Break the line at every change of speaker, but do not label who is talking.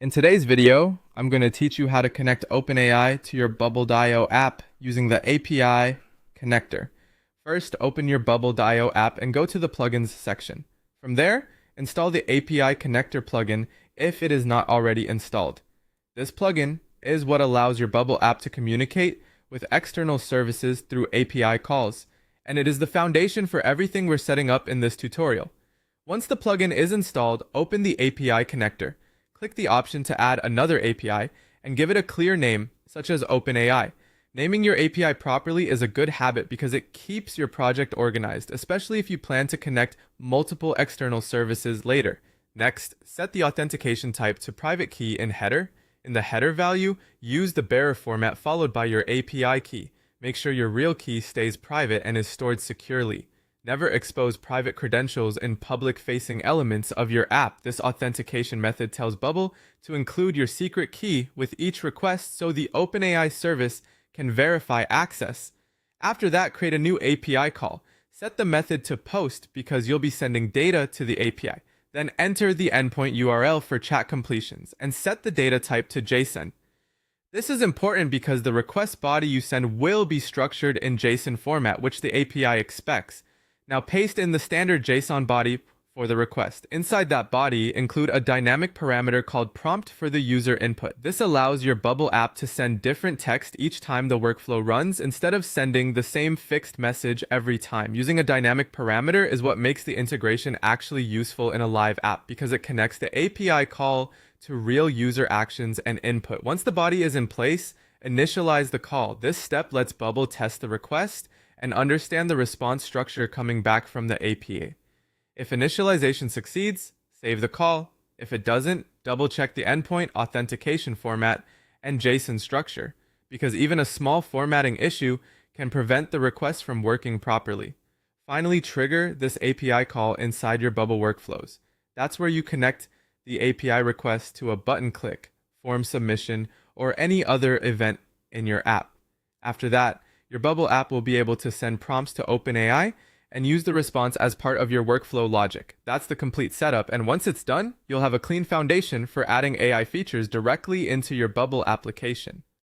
In today's video, I'm going to teach you how to connect OpenAI to your Bubble.io app using the API connector. First, open your Bubble.io app and go to the plugins section. From there, install the API connector plugin if it is not already installed. This plugin is what allows your Bubble app to communicate with external services through API calls, and it is the foundation for everything we're setting up in this tutorial. Once the plugin is installed, open the API connector. Click the option to add another API and give it a clear name, such as OpenAI. Naming your API properly is a good habit because it keeps your project organized, especially if you plan to connect multiple external services later. Next, set the authentication type to private key in header. In the header value, use the bearer format followed by your API key. Make sure your real key stays private and is stored securely. Never expose private credentials in public-facing elements of your app. This authentication method tells Bubble to include your secret key with each request so the OpenAI service can verify access. After that, create a new API call. Set the method to post because you'll be sending data to the API. Then enter the endpoint URL for chat completions and set the data type to JSON. This is important because the request body you send will be structured in JSON format, which the API expects. Now paste in the standard JSON body for the request. Inside that body, include a dynamic parameter called prompt for the user input. This allows your Bubble app to send different text each time the workflow runs instead of sending the same fixed message every time. Using a dynamic parameter is what makes the integration actually useful in a live app because it connects the API call to real user actions and input. Once the body is in place, initialize the call. This step lets Bubble test the request and understand the response structure coming back from the API. If initialization succeeds, save the call. If it doesn't, double check the endpoint, authentication format, and JSON structure, because even a small formatting issue can prevent the request from working properly. Finally, trigger this API call inside your Bubble workflows. That's where you connect the API request to a button click, form submission, or any other event in your app. After that, your Bubble app will be able to send prompts to OpenAI and use the response as part of your workflow logic. That's the complete setup, and once it's done, you'll have a clean foundation for adding AI features directly into your Bubble application.